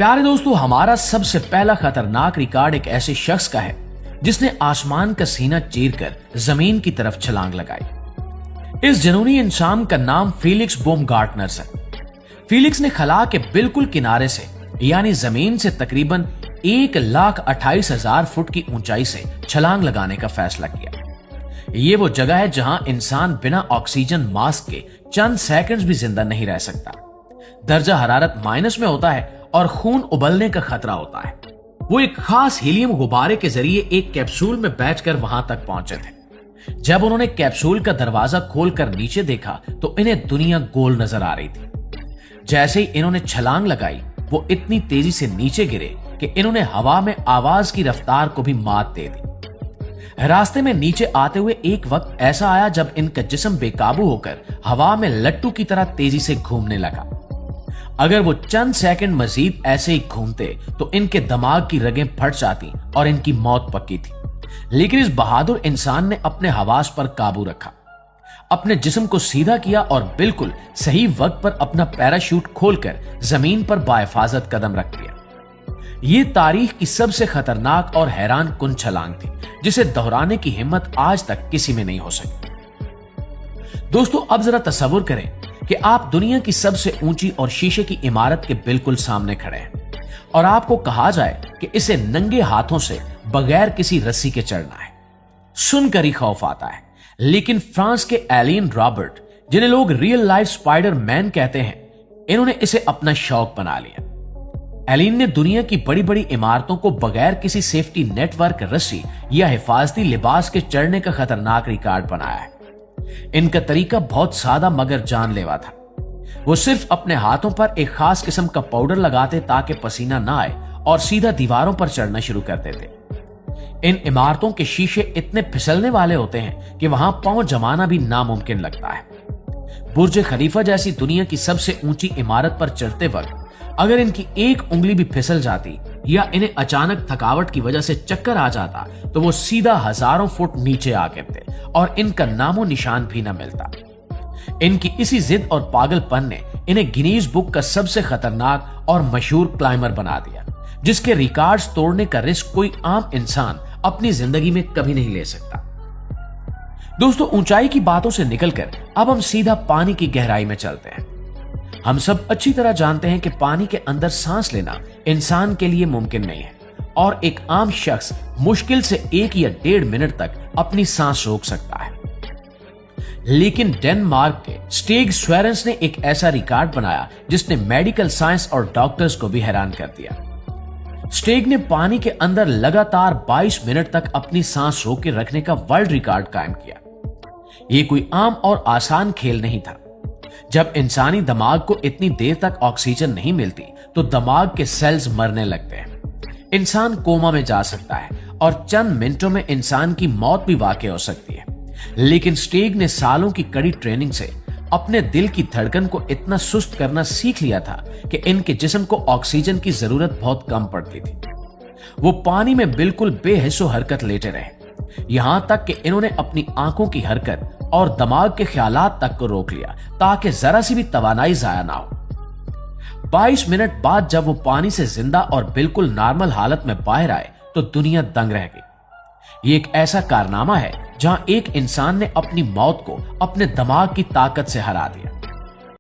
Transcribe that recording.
प्यारे दोस्तों, हमारा सबसे पहला खतरनाक रिकॉर्ड एक ऐसे शख्स का है जिसने आसमान का सीना चीरकर जमीन की तरफ छलांग लगाई। इस जनूनी इंसान का नाम फीलिक्स बोमगार्टनर है। फीलिक्स ने खला के बिल्कुल किनारे से यानी जमीन से तकरीबन 1,28,000 फुट की ऊंचाई से छलांग लगाने का फैसला किया। ये वो जगह है जहां इंसान बिना ऑक्सीजन मास्क के चंद सेकंड्स भी जिंदा नहीं रह सकता। दर्जा हरारत माइनस में होता है और खून उबलने का खतरा होता है। वो एक खास हीलियम गुब्बारे के जरिए एक कैप्सूल में बैठकर वहां तक पहुंचे थे। जब उन्होंने कैप्सूल का दरवाजा खोलकर नीचे देखा तो इन्हें दुनिया गोल नजर आ रही थी। जैसे ही इन्होंने छलांग लगाई, वो इतनी तेजी से नीचे गिरे कि इन्होंने हवा में आवाज की रफ्तार को भी मात दे दी। रास्ते में नीचे आते हुए एक वक्त ऐसा आया जब इनका जिस्म बेकाबू होकर हवा में लट्टू की तरह तेजी से घूमने लगा। अगर वो चंद सेकंड मजीद ऐसे ही घूमते तो इनके दिमाग की रगें फट जाती और इनकी मौत पक्की थी। लेकिन इस बहादुर इंसान ने अपने हवास पर काबू रखा, अपने जिस्म को सीधा किया और बिल्कुल सही वक्त पर अपना पैराशूट खोलकर जमीन पर बाहिफाजत कदम रख दिया। ये तारीख की सबसे खतरनाक और हैरान कुन छलांग थी जिसे दोहराने की हिम्मत आज तक किसी में नहीं हो सकी। दोस्तों, अब जरा तसव्वुर करें कि आप दुनिया की सबसे ऊंची और शीशे की इमारत के बिल्कुल सामने खड़े हैं और आपको कहा जाए कि इसे नंगे हाथों से बगैर किसी रस्सी के चढ़ना है। सुनकर ही खौफ आता है, लेकिन फ्रांस के एलिन रॉबर्ट, जिन्हें लोग रियल लाइफ स्पाइडर मैन कहते हैं, इन्होंने इसे अपना शौक बना लिया। एलिन ने दुनिया की बड़ी बड़ी इमारतों को बगैर किसी सेफ्टी नेटवर्क, रस्सी या हिफाजती लिबास के चढ़ने का खतरनाक रिकॉर्ड बनाया है। इनका तरीका बहुत सादा मगर जानलेवा था। वो सिर्फ अपने हाथों पर एक खास किस्म का पाउडर लगाते ताकि पसीना ना आए और सीधा दीवारों पर चढ़ना शुरू करते थे। इन इमारतों के शीशे इतने फिसलने वाले होते हैं कि वहां पांव जमाना भी नामुमकिन लगता है। बुर्ज खलीफा जैसी दुनिया की सबसे ऊंची इमारत पर चढ़ते वक्त अगर इनकी एक उंगली भी फिसल जाती या इन्हें अचानक थकावट की वजह से चक्कर आ जाता तो वो सीधा हजारों फुट नीचे आ गिरते और इनका नामो निशान भी न मिलता। इनकी इसी जिद और पागलपन ने इन्हें गिनीज बुक का सबसे खतरनाक और मशहूर क्लाइंबर बना दिया, जिसके रिकॉर्ड्स तोड़ने का रिस्क कोई आम इंसान अपनी जिंदगी में कभी नहीं ले सकता। दोस्तों, ऊंचाई की बातों से निकलकर अब हम सीधा पानी की गहराई में चलते हैं। हम सब अच्छी तरह जानते हैं कि पानी के अंदर सांस लेना इंसान के लिए मुमकिन नहीं है और एक आम शख्स मुश्किल से 1 या 1.5 मिनट तक अपनी सांस रोक सकता है। लेकिन डेनमार्क के स्टेग स्वेरेंस ने एक ऐसा रिकॉर्ड बनाया जिसने मेडिकल साइंस और डॉक्टर्स को भी हैरान कर दिया। स्टेग ने पानी के अंदर लगातार 22 मिनट तक अपनी सांस रोक के रखने का वर्ल्ड रिकॉर्ड कायम किया। यह कोई आम और आसान खेल नहीं था। जब इंसानी दिमाग को इतनी देर तक ऑक्सीजन नहीं मिलती तो दिमाग के सेल्स मरने लगते हैं। इंसान कोमा में जा सकता है और चंद मिनटों में इंसान की मौत भी वाक़ई हो सकती है। लेकिन स्टेग ने सालों की कड़ी ट्रेनिंग से अपने दिल की धड़कन को इतना सुस्त करना सीख लिया था कि इनके जिस्म को ऑक्सीजन की जरूरत बहुत कम पड़ती थी। वो पानी में बिल्कुल बेहिस्सो हरकत लेटे रहे, यहां तक कि इन्होंने अपनी आंखों की हरकत और दिमाग के ख्यालात तक को रोक लिया ताकि जरा सी भी तवानाई जाया ना हो। 22 मिनट बाद जब वो पानी से जिंदा और बिल्कुल नॉर्मल हालत में बाहर आए तो दुनिया दंग रह गई। ये एक ऐसा कारनामा है जहां एक इंसान ने अपनी मौत को अपने दिमाग की ताकत से हरा दिया।